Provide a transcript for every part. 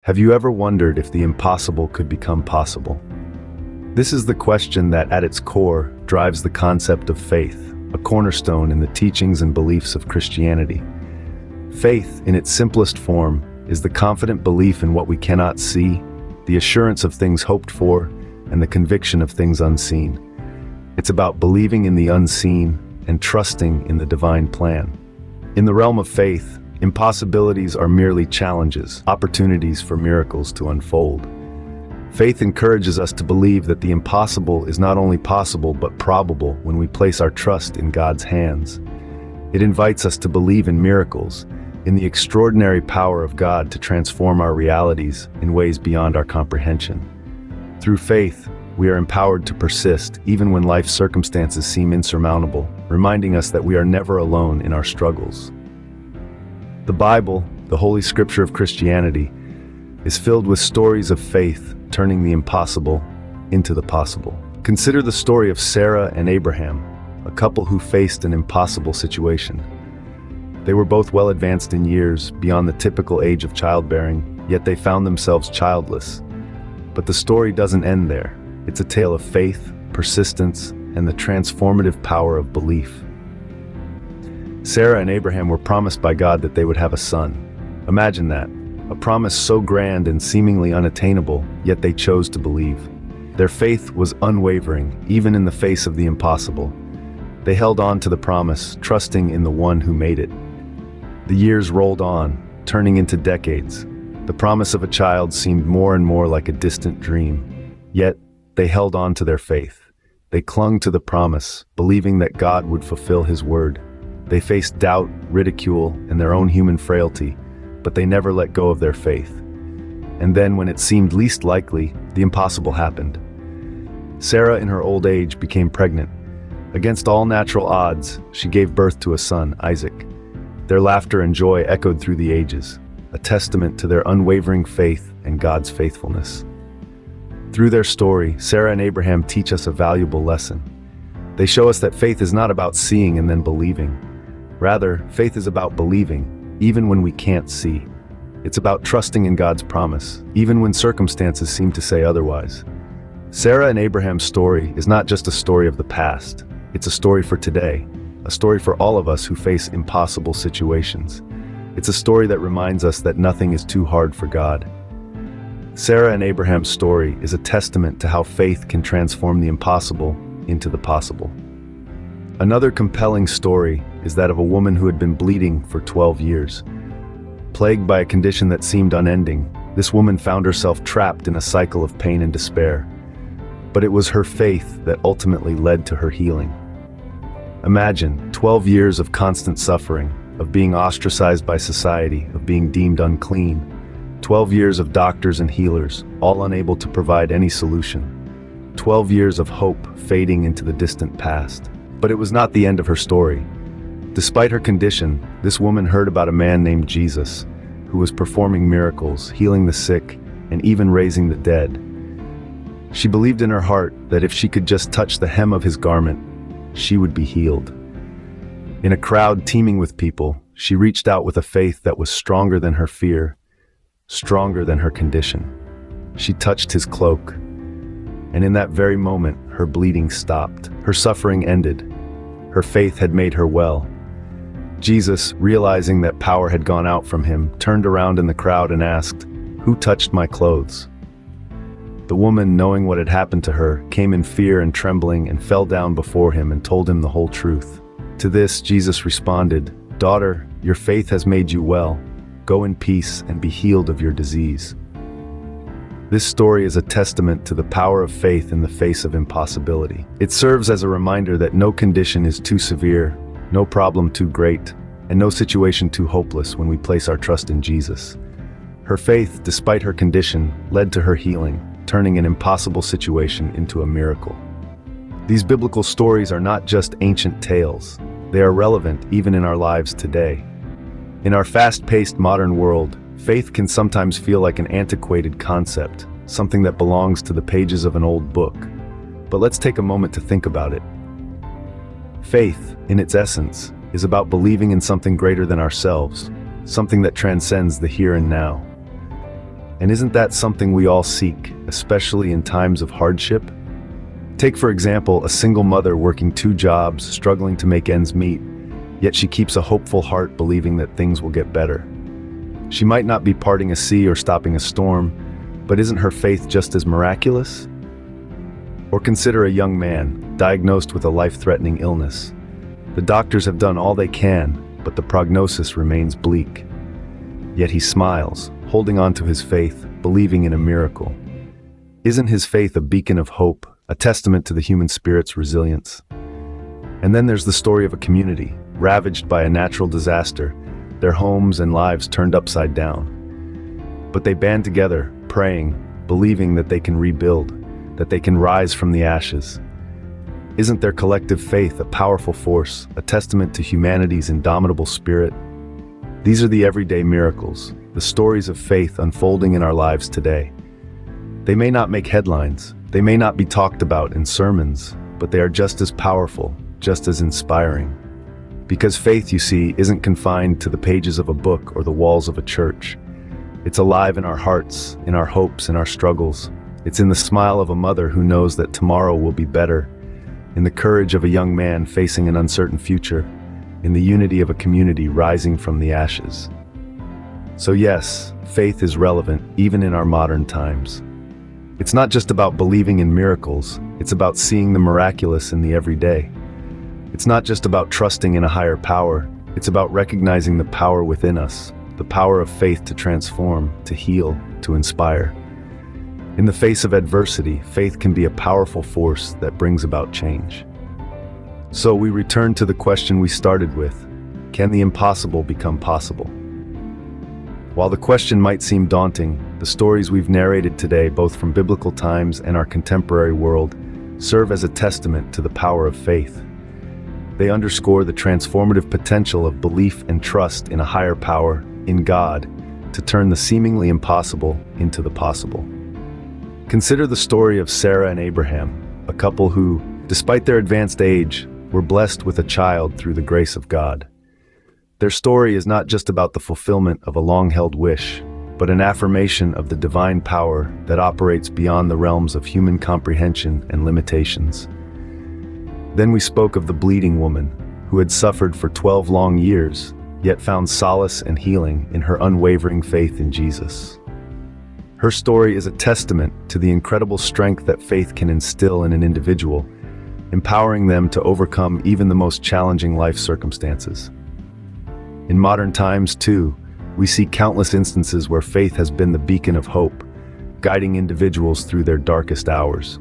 Have you ever wondered if the impossible could become possible? This is the question that, at its core, drives the concept of faith, a cornerstone in the teachings and beliefs of Christianity. Faith, in its simplest form, is the confident belief in what we cannot see, the assurance of things hoped for, and the conviction of things unseen. It's about believing in the unseen and trusting in the divine plan. In the realm of faith, impossibilities are merely challenges, opportunities for miracles to unfold. Faith encourages us to believe that the impossible is not only possible but probable when we place our trust in God's hands. It invites us to believe in miracles, in the extraordinary power of God to transform our realities in ways beyond our comprehension. Through faith, we are empowered to persist even when life's circumstances seem insurmountable, reminding us that we are never alone in our struggles. The Bible, the Holy Scripture of Christianity, is filled with stories of faith turning the impossible into the possible. Consider the story of Sarah and Abraham, a couple who faced an impossible situation. They were both well advanced in years, beyond the typical age of childbearing, yet they found themselves childless. But the story doesn't end there. It's a tale of faith, persistence, and the transformative power of belief. Sarah and Abraham were promised by God that they would have a son. Imagine that, a promise so grand and seemingly unattainable, yet they chose to believe. Their faith was unwavering, even in the face of the impossible. They held on to the promise, trusting in the one who made it. The years rolled on, turning into decades. The promise of a child seemed more and more like a distant dream. Yet, they held on to their faith. They clung to the promise, believing that God would fulfill His word. They faced doubt, ridicule, and their own human frailty, but they never let go of their faith. And then, when it seemed least likely, the impossible happened. Sarah, in her old age, became pregnant. Against all natural odds, she gave birth to a son, Isaac. Their laughter and joy echoed through the ages, a testament to their unwavering faith and God's faithfulness. Through their story, Sarah and Abraham teach us a valuable lesson. They show us that faith is not about seeing and then believing. Rather, faith is about believing, even when we can't see. It's about trusting in God's promise, even when circumstances seem to say otherwise. Sarah and Abraham's story is not just a story of the past. It's a story for today, a story for all of us who face impossible situations. It's a story that reminds us that nothing is too hard for God. Sarah and Abraham's story is a testament to how faith can transform the impossible into the possible. Another compelling story is that of a woman who had been bleeding for 12 years. Plagued by a condition that seemed unending, this woman found herself trapped in a cycle of pain and despair. But it was her faith that ultimately led to her healing. Imagine 12 years of constant suffering, of being ostracized by society, of being deemed unclean. 12 years of doctors and healers, all unable to provide any solution. 12 years of hope fading into the distant past. But it was not the end of her story. Despite her condition, this woman heard about a man named Jesus, who was performing miracles, healing the sick, and even raising the dead. She believed in her heart that if she could just touch the hem of his garment, she would be healed. In a crowd teeming with people, she reached out with a faith that was stronger than her fear, stronger than her condition. She touched his cloak, and in that very moment, her bleeding stopped. Her suffering ended. Her faith had made her well. Jesus, realizing that power had gone out from him, turned around in the crowd and asked, "Who touched my clothes?" The woman, knowing what had happened to her, came in fear and trembling and fell down before him and told him the whole truth. To this, Jesus responded, "Daughter, your faith has made you well. Go in peace and be healed of your disease." This story is a testament to the power of faith in the face of impossibility. It serves as a reminder that no condition is too severe, no problem too great, and no situation too hopeless when we place our trust in Jesus. Her faith, despite her condition, led to her healing, turning an impossible situation into a miracle. These biblical stories are not just ancient tales. They are relevant even in our lives today. In our fast-paced modern world, faith can sometimes feel like an antiquated concept, something that belongs to the pages of an old book. But let's take a moment to think about it. Faith, in its essence, is about believing in something greater than ourselves, something that transcends the here and now. And isn't that something we all seek, especially in times of hardship? Take, for example, a single mother working 2 jobs, struggling to make ends meet, yet she keeps a hopeful heart, believing that things will get better. She might not be parting a sea or stopping a storm, but isn't her faith just as miraculous? Or consider a young man diagnosed with a life-threatening illness. The doctors have done all they can, but the prognosis remains bleak. Yet he smiles, holding on to his faith, believing in a miracle. Isn't his faith a beacon of hope, a testament to the human spirit's resilience? And then there's the story of a community, ravaged by a natural disaster, their homes and lives turned upside down. But they band together, praying, believing that they can rebuild, that they can rise from the ashes. Isn't their collective faith a powerful force, a testament to humanity's indomitable spirit? These are the everyday miracles, the stories of faith unfolding in our lives today. They may not make headlines, they may not be talked about in sermons, but they are just as powerful, just as inspiring. Because faith, you see, isn't confined to the pages of a book or the walls of a church. It's alive in our hearts, in our hopes, in our struggles. It's in the smile of a mother who knows that tomorrow will be better, in the courage of a young man facing an uncertain future, in the unity of a community rising from the ashes. So yes, faith is relevant even in our modern times. It's not just about believing in miracles, it's about seeing the miraculous in the everyday. It's not just about trusting in a higher power, it's about recognizing the power within us, the power of faith to transform, to heal, to inspire. In the face of adversity, faith can be a powerful force that brings about change. So we return to the question we started with: can the impossible become possible? While the question might seem daunting, the stories we've narrated today, both from biblical times and our contemporary world, serve as a testament to the power of faith. They underscore the transformative potential of belief and trust in a higher power, in God, to turn the seemingly impossible into the possible. Consider the story of Sarah and Abraham, a couple who, despite their advanced age, were blessed with a child through the grace of God. Their story is not just about the fulfillment of a long-held wish, but an affirmation of the divine power that operates beyond the realms of human comprehension and limitations. Then we spoke of the bleeding woman, who had suffered for 12 long years, yet found solace and healing in her unwavering faith in Jesus. Her story is a testament to the incredible strength that faith can instill in an individual, empowering them to overcome even the most challenging life circumstances. In modern times, too, we see countless instances where faith has been the beacon of hope, guiding individuals through their darkest hours.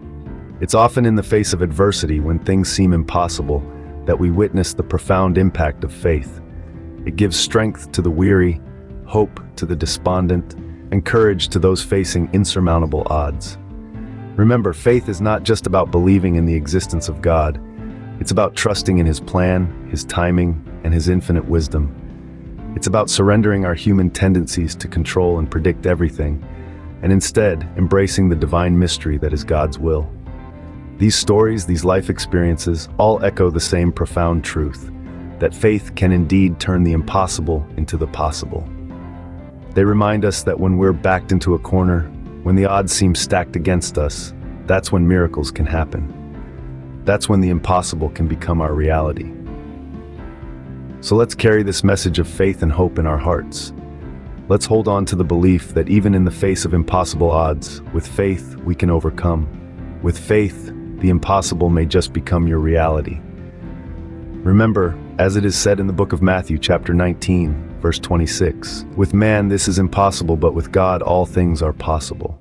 It's often in the face of adversity, when things seem impossible, that we witness the profound impact of faith. It gives strength to the weary, hope to the despondent, and courage to those facing insurmountable odds. Remember, faith is not just about believing in the existence of God. It's about trusting in His plan, His timing, and His infinite wisdom. It's about surrendering our human tendencies to control and predict everything, and instead embracing the divine mystery that is God's will. These stories, these life experiences, all echo the same profound truth, that faith can indeed turn the impossible into the possible. They remind us that when we're backed into a corner, when the odds seem stacked against us, that's when miracles can happen. That's when the impossible can become our reality. So let's carry this message of faith and hope in our hearts. Let's hold on to the belief that even in the face of impossible odds, with faith we can overcome. With faith, the impossible may just become your reality. Remember, as it is said in the book of Matthew, chapter 19, verse 26, "With man this is impossible, but with God all things are possible."